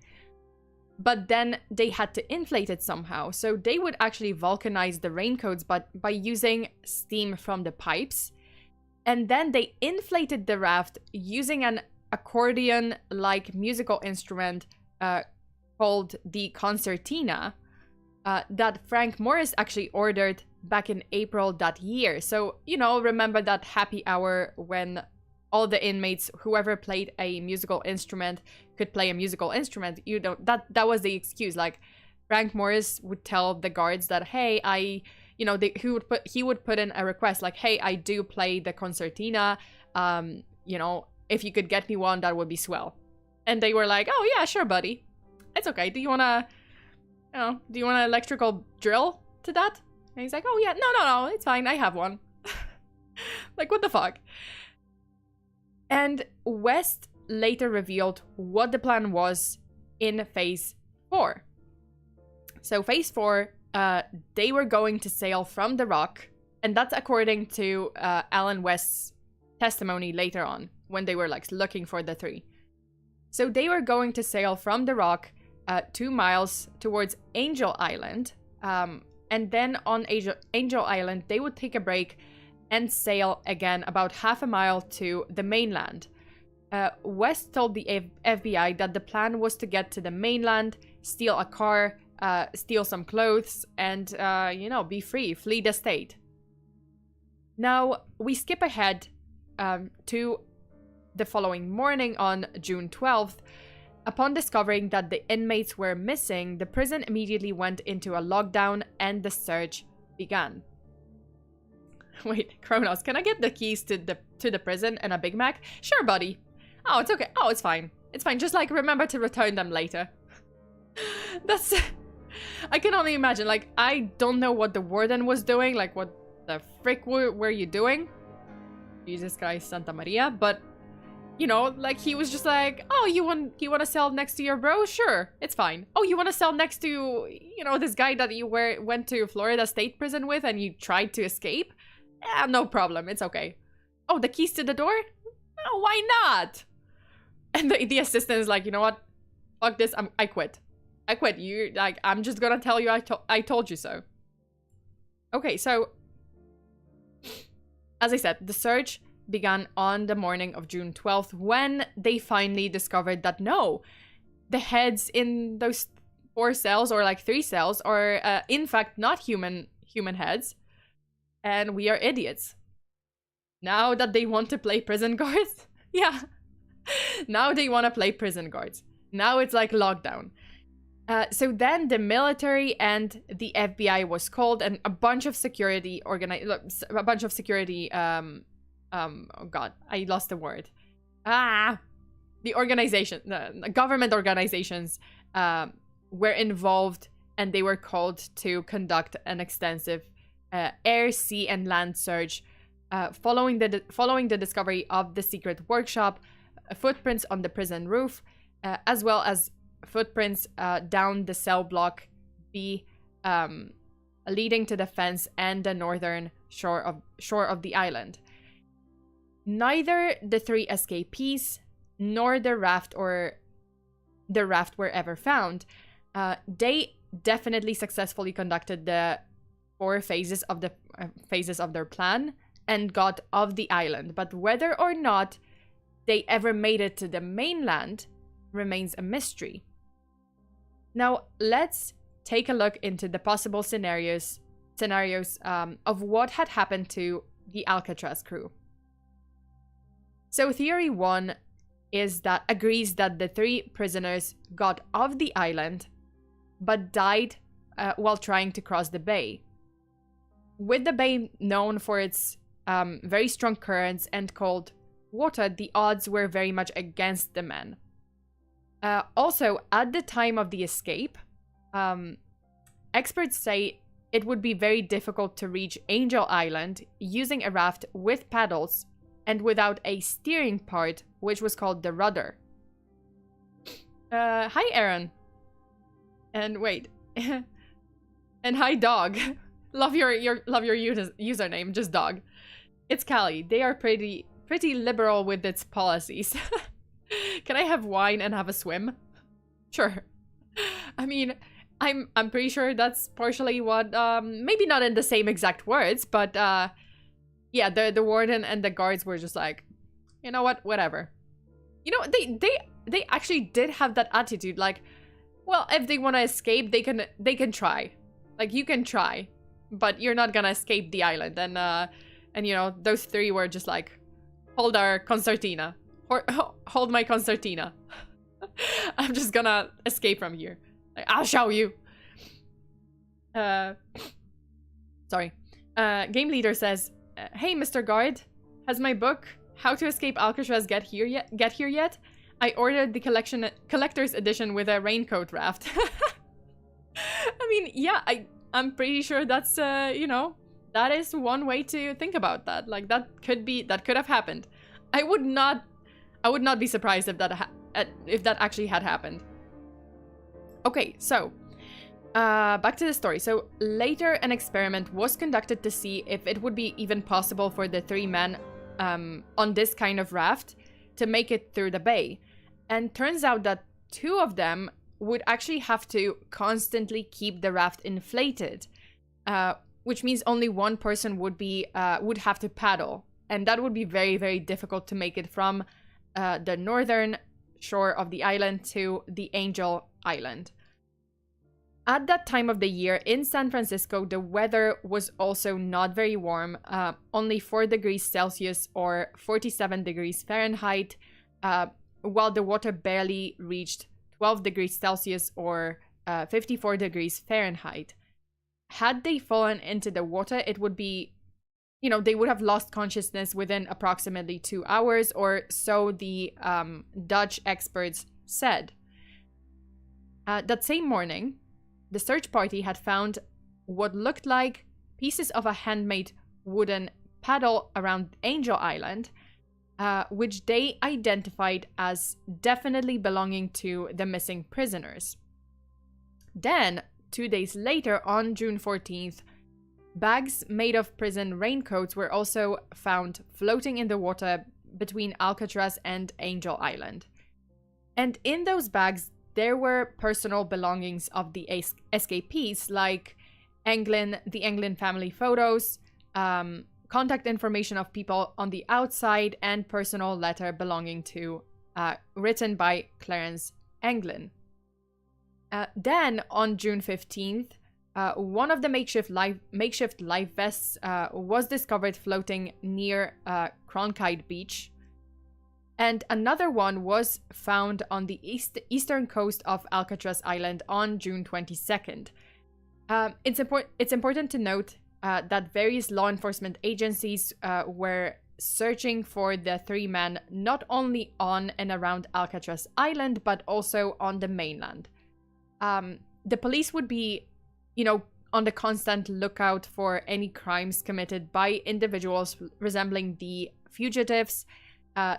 But then they had to inflate it somehow. So they would actually vulcanize the raincoats but by using steam from the pipes. And then they inflated the raft using an accordion-like musical instrument called the concertina that Frank Morris actually ordered back in April that year. So, remember that happy hour when all the inmates, whoever played a musical instrument, could play a musical instrument. That was the excuse. Like, Frank Morris would tell the guards that, hey, he would put in a request like, hey, I do play the concertina. If you could get me one, that would be swell. And they were like, oh yeah, sure, buddy. It's okay. Do you want an electrical drill to that? And he's like, oh yeah, no, it's fine. I have one. Like, what the fuck? And West later revealed what the plan was in Phase 4. So Phase 4, they were going to sail from the rock, and that's according to Alan West's testimony later on, when they were like looking for the 3. So they were going to sail from the rock 2 miles towards Angel Island, and then on Angel Island, they would take a break and sail again about half a mile to the mainland. West told the FBI that the plan was to get to the mainland, steal a car, steal some clothes, and, be free, flee the state. Now, we skip ahead to the following morning on June 12th. Upon discovering that the inmates were missing, the prison immediately went into a lockdown and the search began. Wait, Kronos, can I get the keys to the prison and a Big Mac? Sure, buddy. Oh, it's okay. Oh, it's fine. It's fine. Just, like, remember to return them later. That's... I can only imagine. Like, I don't know what the warden was doing. Like, what the frick were you doing? Jesus Christ, Santa Maria. But, you know, like, he was just like, oh, you want to sell next to your bro? Sure, it's fine. Oh, you want to sell next to, you know, this guy that you went to Florida State Prison with and you tried to escape? Yeah, no problem. It's okay. Oh, the keys to the door? Oh, why not? And the assistant is like, you know what? Fuck this. I quit. I quit. I'm just gonna tell you I told you so. Okay, so as I said, the search began on the morning of June 12th when they finally discovered that no, the heads in those 4 cells or like 3 cells are in fact not human heads, and we are idiots. Now that they want to play prison guards, yeah. Now they want to play prison guards. Now it's like lockdown. So then the military and the FBI was called, and a bunch of security oh god, I lost the word. The organization, the government organizations were involved, and they were called to conduct an extensive air, sea, and land search following the discovery of the secret workshop, footprints on the prison roof, as well as footprints down the cell block B, leading to the fence and the northern shore of the island. Neither the 3 escapees nor the raft were ever found. They definitely successfully conducted the 4 phases of their plan and got off the island, but whether or not they ever made it to the mainland remains a mystery. Now, let's take a look into the possible scenarios of what had happened to the Alcatraz crew. So theory 1 agrees that the 3 prisoners got off the island but died while trying to cross the bay. With the bay known for its very strong currents and cold water, the odds were very much against the men. Also, at the time of the escape, experts say it would be very difficult to reach Angel Island using a raft with paddles and without a steering part, which was called the rudder. Hi, Aaron. And wait. And hi, dog. love your username, just dog. It's Callie. They are pretty liberal with its policies. Can I have wine and have a swim? Sure. I mean, I'm pretty sure that's partially what, maybe not in the same exact words, but yeah, the warden and the guards were just like, you know what, whatever. You know, they actually did have that attitude, like, well, if they want to escape, they can try. Like, you can try, but you're not gonna escape the island. And you know, those 3 were just like, hold our concertina. Hold my concertina. I'm just gonna escape from here. Like, I'll show you. Sorry. Game leader says, hey, Mr. Guard, has my book How to Escape Alcatraz get here yet? I ordered the collector's edition with a raincoat raft. I mean, yeah, I'm pretty sure that's you know, that is one way to think about that. Like, that could have happened. I would not be surprised if that actually had happened. Okay, so back to the story. So later, an experiment was conducted to see if it would be even possible for the 3 men on this kind of raft to make it through the bay. And turns out that 2 of them would actually have to constantly keep the raft inflated. which means only one person would have to paddle, and that would be very, very difficult to make it from the northern shore of the island to the Angel Island. At that time of the year in San Francisco, the weather was also not very warm, only 4 degrees Celsius or 47 degrees Fahrenheit, while the water barely reached 12 degrees Celsius or 54 degrees Fahrenheit. Had they fallen into the water, it would be, they would have lost consciousness within approximately 2 hours, or so the Dutch experts said. That same morning, the search party had found what looked like pieces of a handmade wooden paddle around Angel Island, which they identified as definitely belonging to the missing prisoners. Then, 2 days later, on June 14th, bags made of prison raincoats were also found floating in the water between Alcatraz and Angel Island. And in those bags, there were personal belongings of the escapees, like the Anglin family photos, contact information of people on the outside, and personal letter belonging to, written by Clarence Anglin. Then, on June 15th, one of the makeshift life vests was discovered floating near Cronkite Beach, and another one was found on the eastern coast of Alcatraz Island on June 22nd. It's important to note that various law enforcement agencies were searching for the 3 men not only on and around Alcatraz Island, but also on the mainland. The police would be, on the constant lookout for any crimes committed by individuals resembling the fugitives,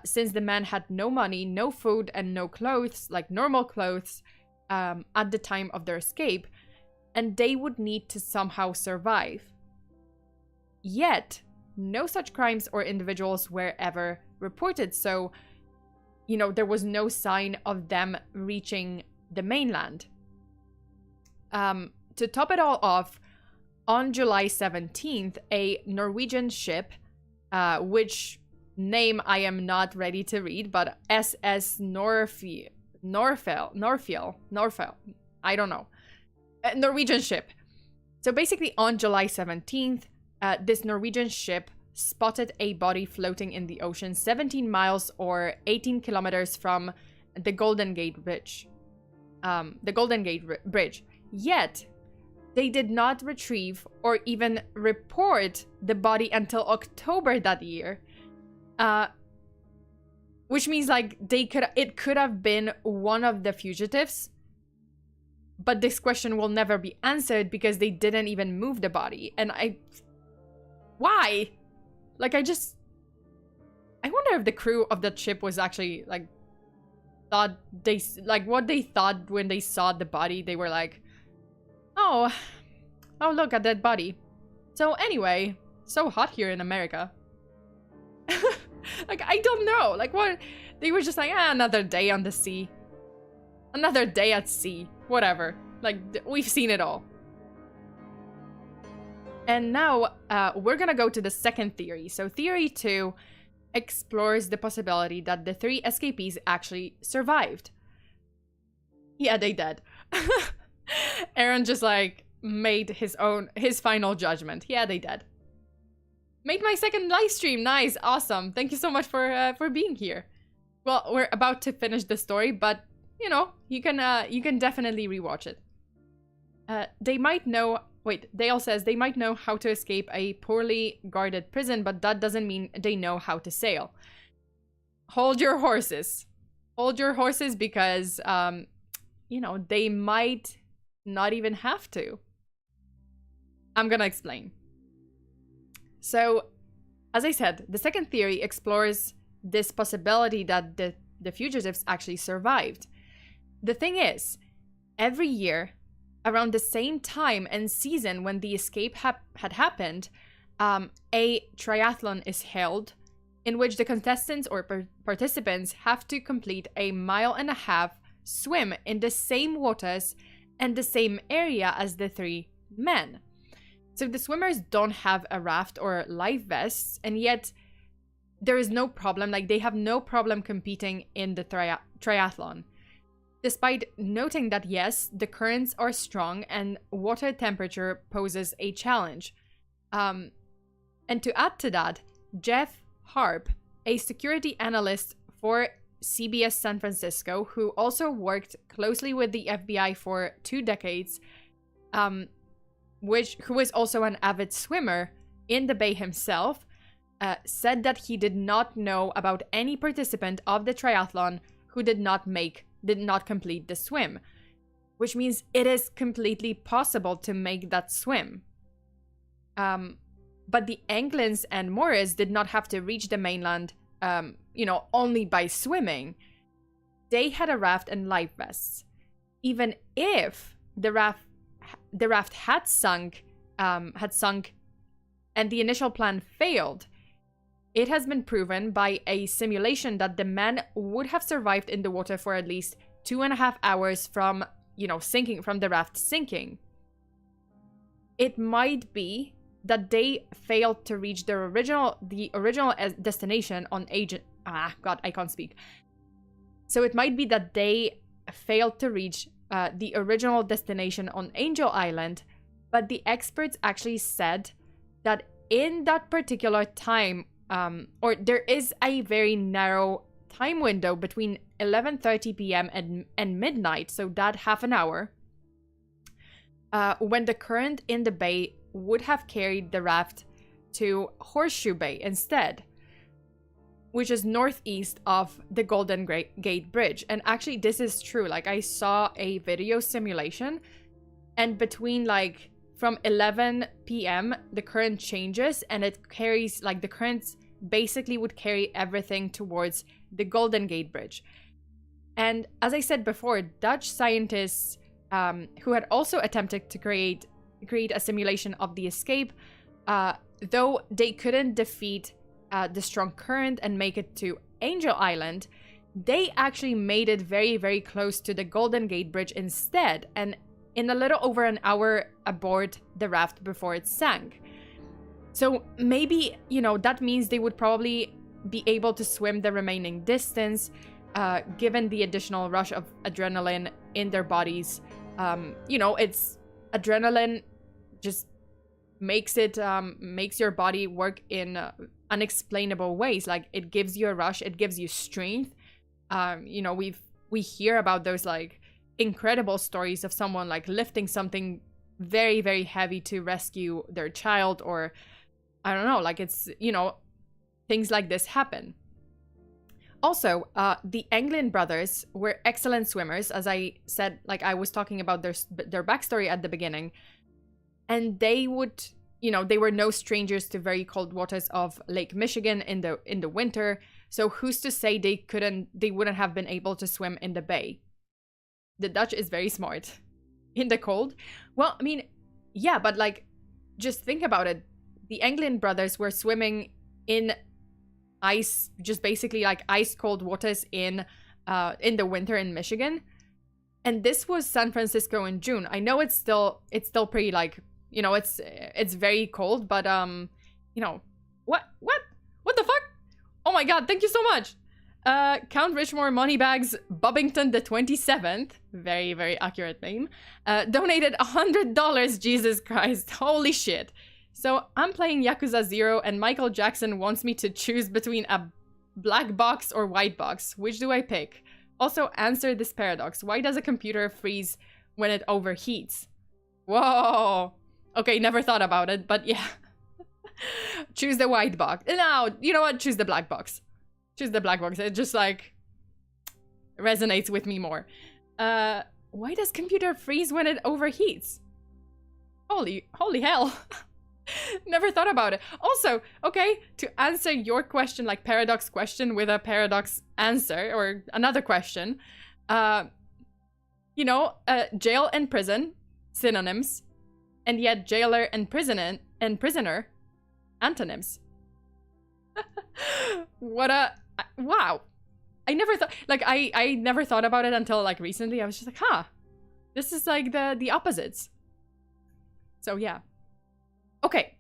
since the men had no money, no food, and no clothes, like normal clothes, at the time of their escape, and they would need to somehow survive. Yet, no such crimes or individuals were ever reported, so, there was no sign of them reaching the mainland. To top it all off, on July 17th, a Norwegian ship, which name I am not ready to read, but SS Norfjell, I don't know, a Norwegian ship. So basically on July 17th, this Norwegian ship spotted a body floating in the ocean 17 miles or 18 kilometers from the Golden Gate Bridge. Yet, they did not retrieve or even report the body until October that year. Which means it could have been one of the fugitives, but this question will never be answered because they didn't even move the body. And why? I wonder if the crew of that ship was actually what they thought when they saw the body. They were like, oh look at that body. So anyway, so hot here in America. I don't know. What? They were just another day on the sea. Another day at sea. Whatever. We've seen it all. And now, we're gonna go to the second theory. So theory 2 explores the possibility that the 3 escapees actually survived. Yeah, they did. Aaron just made his final judgment. Yeah, they did. Made my second live stream. Nice, awesome. Thank you so much for being here. Well, we're about to finish the story, but you can definitely rewatch it. Dale says they might know how to escape a poorly guarded prison, but that doesn't mean they know how to sail. Hold your horses. Hold your horses because they might not even have to. I'm gonna explain. So, as I said, the second theory explores this possibility that the fugitives actually survived. The thing is, every year, around the same time and season when the escape had happened, a triathlon is held in which the contestants or participants have to complete a 1.5 mile swim in the same waters and the same area as the 3 men. So the swimmers don't have a raft or life vests, and yet there is no problem. Like, they have no problem competing in the triathlon. Despite noting that, yes, the currents are strong and water temperature poses a challenge. And to add to that, Jeff Harp, a security analyst for CBS San Francisco, who also worked closely with the FBI for 2 decades, who is also an avid swimmer in the bay himself, said that he did not know about any participant of the triathlon who did not complete the swim, which means it is completely possible to make that swim. But the Anglins and Morris did not have to reach the mainland, only by swimming. They had a raft and life vests. Even if the raft had sunk, and the initial plan failed, it has been proven by a simulation that the men would have survived in the water for at least 2.5 hours from the raft sinking. It might be that they failed to reach the original destination on I can't speak. So it might be that they failed to reach the original destination on Angel Island, but the experts actually said that in that particular time, or there is a very narrow time window between 11:30 p.m. and midnight, so that half an hour, when the current in the bay would have carried the raft to Horseshoe Bay instead, which is northeast of the Golden Gate Bridge. And actually, this is true. Like, I saw a video simulation, and between from 11 p.m. the current changes, and it carries the currents basically would carry everything towards the Golden Gate Bridge. And as I said before, Dutch scientists who had also attempted to create a simulation of the escape, though they couldn't defeat the strong current and make it to Angel Island, they actually made it very, very close to the Golden Gate Bridge instead, and in a little over an hour aboard the raft before it sank. So maybe, that means they would probably be able to swim the remaining distance, given the additional rush of adrenaline in their bodies. It's adrenaline just makes your body work in unexplainable ways. Like, it gives you a rush, it gives you strength. We hear about those incredible stories of someone lifting something very, very heavy to rescue their child, or I don't know, it's things like this happen. Also, the Anglin brothers were excellent swimmers, as I said. I was talking about their backstory at the beginning, and they would, they were no strangers to very cold waters of Lake Michigan in the winter. So who's to say they wouldn't have been able to swim in the bay? The Dutch is very smart. In the cold? Well, I mean, yeah, but just think about it. The Anglin brothers were swimming in ice, just basically ice cold waters in the winter in Michigan. And this was San Francisco in June. I know it's still pretty it's very cold, but what the fuck? Oh my god, thank you so much. Count Richmore Moneybags Bobbington the 27th, very, very accurate name, donated $100. Jesus Christ, holy shit. So I'm playing Yakuza 0 and Michael Jackson wants me to choose between a black box or white box. Which do I pick? Also, answer this paradox. Why does a computer freeze when it overheats? Whoa. Okay, never thought about it, but yeah. Choose the white box. No, you know what? Choose the black box. Choose the black box. It just resonates with me more. Why does computer freeze when it overheats? Holy hell. Never thought about it. Also, okay, to answer your question, paradox question with a paradox answer, or another question, jail and prison, synonyms, and yet jailer and prisoner, antonyms. Wow. I never thought, I never thought about it until recently. I was just this is the opposites. So yeah. Okay,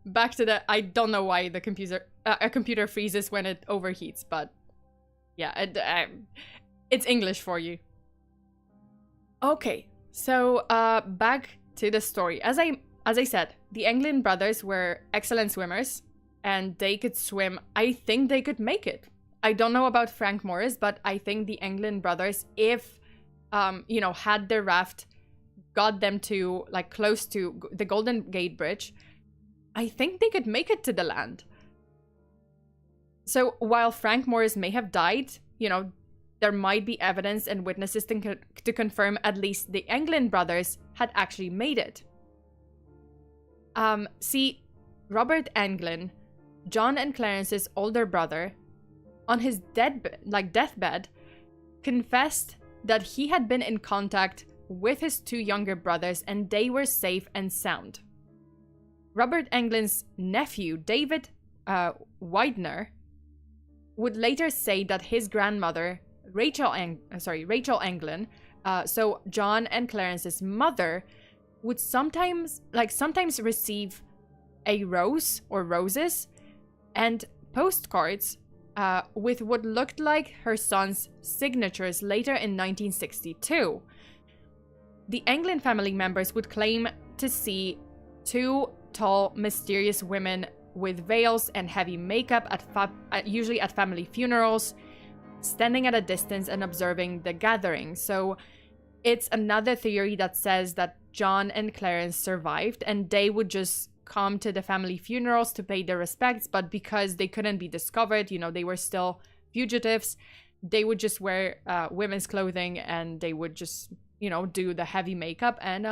back to the, I don't know why the a computer freezes when it overheats, but yeah, it's English for you. Okay, so back to the story. As I said, the Anglin brothers were excellent swimmers, and they could swim. I think they could make it. I don't know about Frank Morris, but I think the Anglin brothers, if had their raft, got them to like close to the Golden Gate Bridge, I think they could make it to the land. So while Frank Morris may have died, there might be evidence and witnesses to confirm at least the Anglin brothers had actually made it. See, Robert Anglin, John and Clarence's older brother, on his deathbed, confessed that he had been in contact with his two younger brothers and they were safe and sound. Robert Anglin's nephew, David Widener, would later say that his grandmother, Rachel Anglin, so John and Clarence's mother, would sometimes receive a rose or roses and postcards with what looked like her son's signatures later in 1962. The Anglin family members would claim to see two tall, mysterious women with veils and heavy makeup usually at family funerals, standing at a distance and observing the gathering. So it's another theory that says that John and Clarence survived and they would just come to the family funerals to pay their respects, but because they couldn't be discovered, they were still fugitives, they would just wear women's clothing and they would just, do the heavy makeup and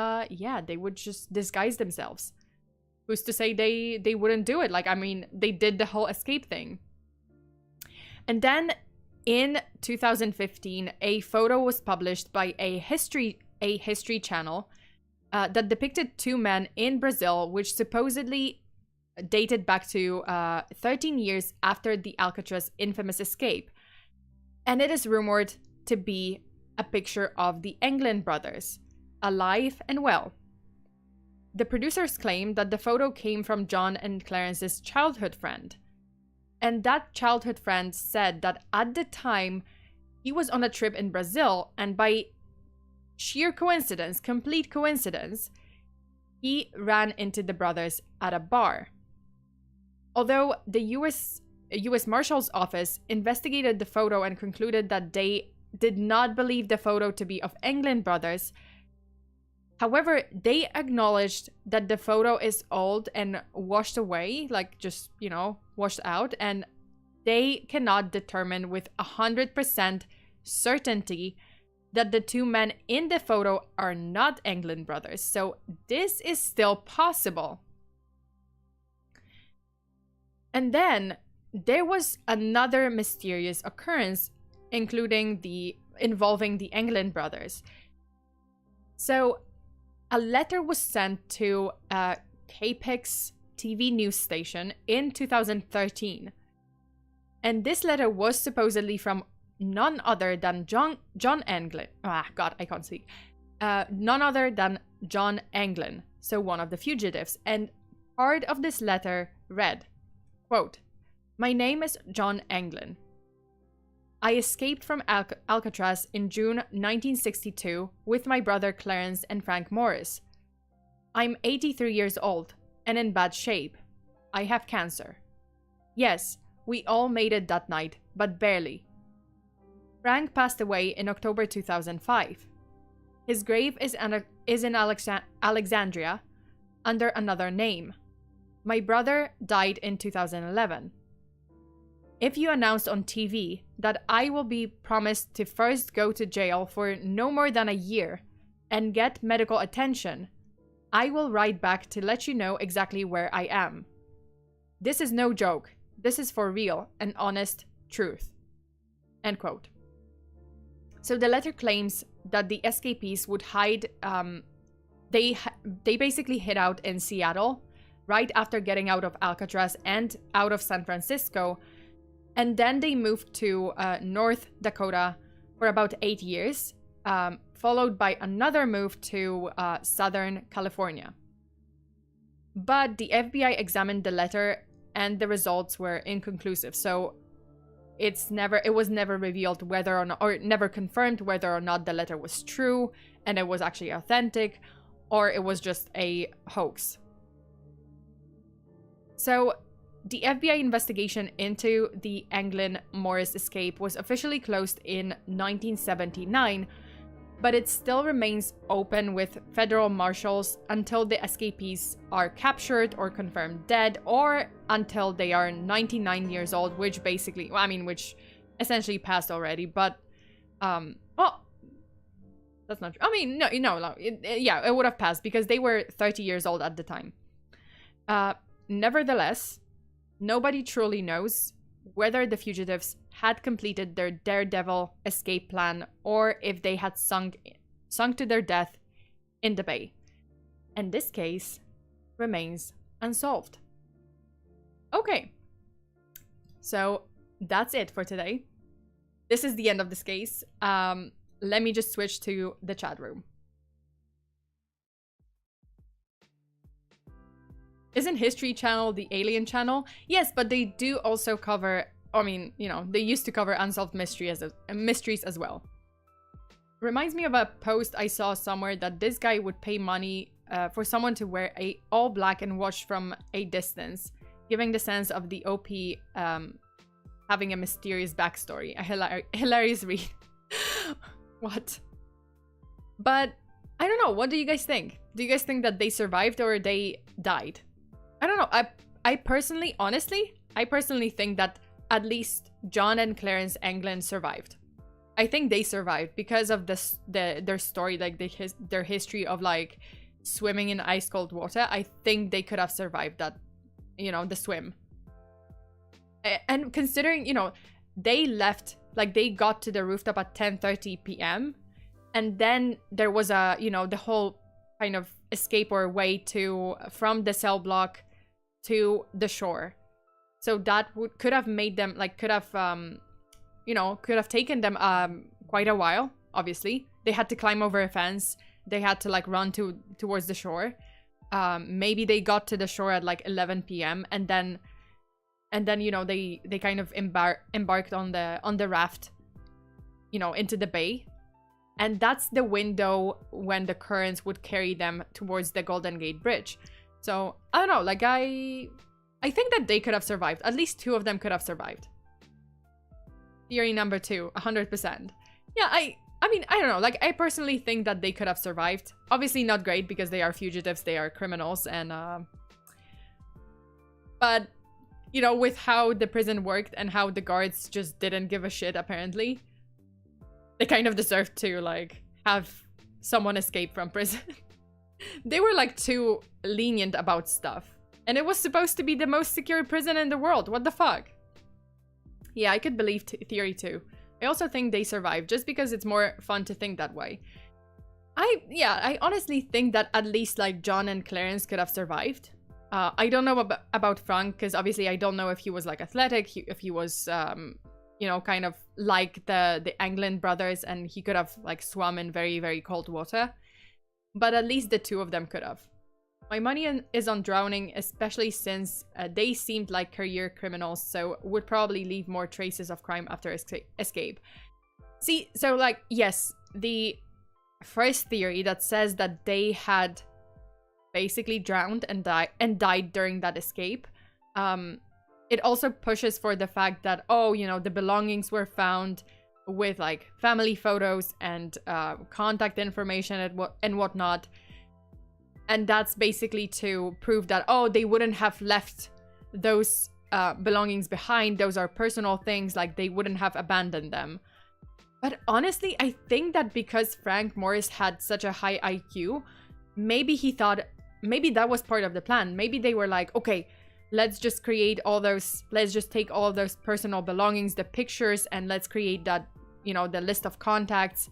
they would just disguise themselves. Who's to say they wouldn't do it? They did the whole escape thing. And then in 2015, a photo was published by a history channel that depicted two men in Brazil, which supposedly dated back to 13 years after the Alcatraz infamous escape. And it is rumored to be a picture of the Anglin brothers, alive and well. The producers claim that the photo came from John and Clarence's childhood friend. And that childhood friend said that at the time, he was on a trip in Brazil, and by sheer coincidence, complete coincidence, he ran into the brothers at a bar. Although the US Marshal's Office investigated the photo and concluded that they did not believe the photo to be of Anglin brothers, however, they acknowledged that the photo is old and washed away, washed out, and they cannot determine with 100% certainty that the two men in the photo are not Anglin brothers. So this is still possible. And then there was another mysterious occurrence involving the Anglin brothers. So a letter was sent to KPIX TV news station in 2013. And this letter was supposedly from none other than John Anglin. None other than John Anglin, so one of the fugitives. And part of this letter read, quote, "My name is John Anglin. I escaped from Alcatraz in June 1962 with my brother Clarence and Frank Morris. I'm 83 years old and in bad shape. I have cancer. Yes, we all made it that night, but barely. Frank passed away in October 2005. His grave is in Alexandria under another name. My brother died in 2011. If you announced on TV that I will be promised to first go to jail for no more than a year and get medical attention, I will write back to let you know exactly where I am. This is no joke. This is for real and honest truth." End quote. So the letter claims that the escapees would hide. They basically hid out in Seattle right after getting out of Alcatraz and out of San Francisco. And then they moved to North Dakota for about 8 years, followed by another move to Southern California. But the FBI examined the letter and the results were inconclusive. So it was never revealed whether or not, or never confirmed whether or not the letter was true and it was actually authentic, or it was just a hoax. So the FBI investigation into the Anglin Morris escape was officially closed in 1979, but it still remains open with federal marshals until the escapees are captured or confirmed dead, or until they are 99 years old, which basically, well, I mean, which essentially passed already, but, well, that's not true. I mean, no, yeah, it would have passed because they were 30 years old at the time. Nevertheless, nobody truly knows whether the fugitives had completed their daredevil escape plan or if they had sunk to their death in the bay. And this case remains unsolved. Okay, so that's it for today. This is the end of this case. Let me just switch to the chat room. Isn't History Channel the Alien Channel? Yes, but they do also cover, I mean, you know, they used to cover unsolved mysteries as well. Reminds me of a post I saw somewhere that this guy would pay money for someone to wear all black and watch from a distance, giving the sense of the OP having a mysterious backstory. A hilarious read. What? But I don't know. What do you guys think? Do you guys think that they survived or they died? I don't know. I personally, honestly, think that at least John and Clarence Anglin survived. I think they survived because of their story, like their history of like swimming in ice cold water. I think they could have survived that, you know, the swim. And considering, you know, they left, like they got to the rooftop at 10:30 p.m. and then there was a, you know, the whole kind of escape or way from the cell block to the shore. So that could have made them, like, could have taken them quite a while. Obviously, they had to climb over a fence. They had to like run towards the shore. Maybe they got to the shore at like 11 p.m. and then you know they kind of embarked on the raft, you know, into the bay. And that's the window when the currents would carry them towards the Golden Gate Bridge. So, I don't know, like, I think that they could have survived. At least two of them could have survived. Theory number 2, 100%. Yeah, I mean, I don't know, like, I personally think that they could have survived. Obviously not great because they are fugitives, they are criminals, and, but, you know, with how the prison worked and how the guards just didn't give a shit, apparently, they kind of deserved to, like, have someone escape from prison. They were, like, too lenient about stuff. And it was supposed to be the most secure prison in the world. What the fuck? Yeah, I could believe theory 2. I also think they survived, just because it's more fun to think that way. I honestly think that at least, like, John and Clarence could have survived. I don't know about Frank, because obviously I don't know if he was, like, athletic, if he was, you know, kind of like the Anglin brothers, and he could have, like, swum in very, very cold water. But at least the two of them could have. My money is on drowning, especially since they seemed like career criminals, so would probably leave more traces of crime after escape. See, so, like, yes, the first theory that says that they had basically drowned and died during that escape, it also pushes for the fact that, oh, you know, the belongings were found with, like, family photos and contact information and whatnot. And that's basically to prove that, oh, they wouldn't have left those belongings behind. Those are personal things, like, they wouldn't have abandoned them. But honestly, I think that because Frank Morris had such a high IQ, maybe he thought, maybe that was part of the plan. Maybe they were like, okay, let's just take all of those personal belongings, the pictures, and let's create that, you know, the list of contacts.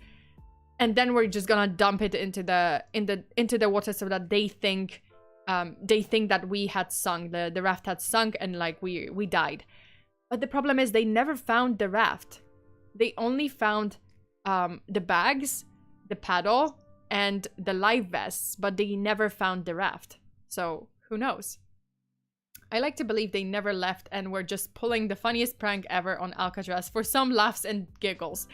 And then we're just gonna dump it into the water so that they think that we had sunk, the raft had sunk, and, like, we died. But the problem is they never found the raft. They only found the bags, the paddle, and the life vests, but they never found the raft. So Who knows? I like to believe they never left and were just pulling the funniest prank ever on Alcatraz for some laughs and giggles.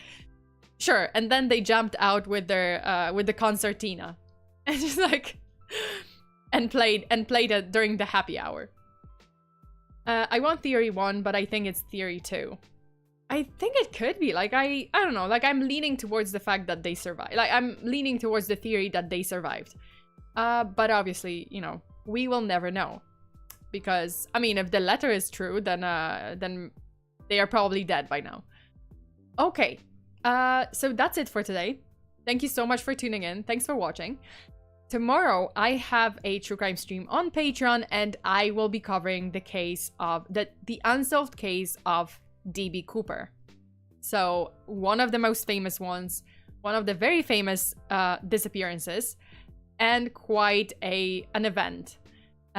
Sure, and then they jumped out with their with the concertina, and just like and played it during the happy hour. I want theory 1, but I think it's theory 2. I think it could be like I don't know, like I'm leaning towards the fact that they survived. Like I'm leaning towards the theory that they survived. But obviously, you know, we will never know. Because, I mean, if the letter is true, then they are probably dead by now. Okay, so that's it for today. Thank you so much for tuning in. Thanks for watching. Tomorrow, I have a true crime stream on Patreon, and I will be covering the case of the unsolved case of D.B. Cooper. So, one of the most famous ones, one of the very famous disappearances, and quite an event.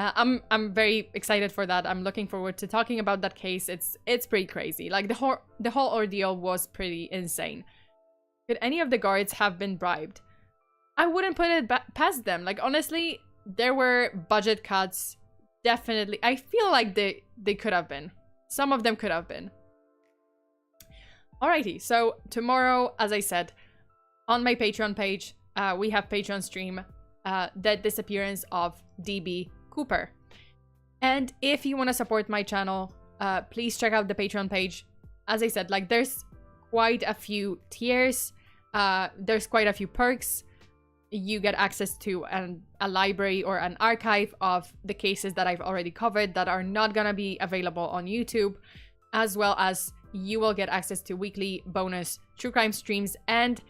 I'm very excited for that. I'm looking forward to talking about that case. It's pretty crazy. Like the whole ordeal was pretty insane. Could any of the guards have been bribed? I wouldn't put it past them. Like honestly, there were budget cuts. Definitely, I feel like they could have been. Some of them could have been. Alrighty. So tomorrow, as I said, on my Patreon page, we have Patreon stream, the disappearance of DB Cooper. And if you want to support my channel, please check out the Patreon page. As I said, like there's quite a few tiers, there's quite a few perks. You get access to a library or an archive of the cases that I've already covered that are not gonna be available on YouTube, as well as you will get access to weekly bonus true crime streams and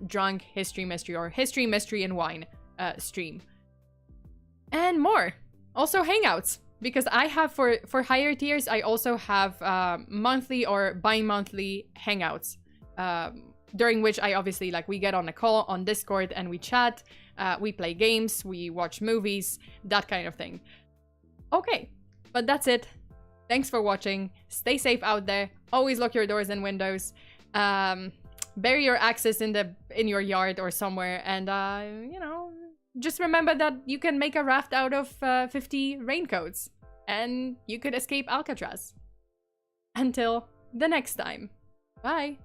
drunk history mystery or history mystery and wine stream. And more. Also hangouts, because I have for higher tiers, I also have monthly or bi-monthly hangouts, during which I obviously, like, we get on a call on Discord and we chat, we play games, we watch movies, that kind of thing. Okay, but that's it. Thanks for watching. Stay safe out there. Always lock your doors and windows. Bury your axes in your yard or somewhere, and you know, just remember that you can make a raft out of 50 raincoats, and you could escape Alcatraz. Until the next time. Bye!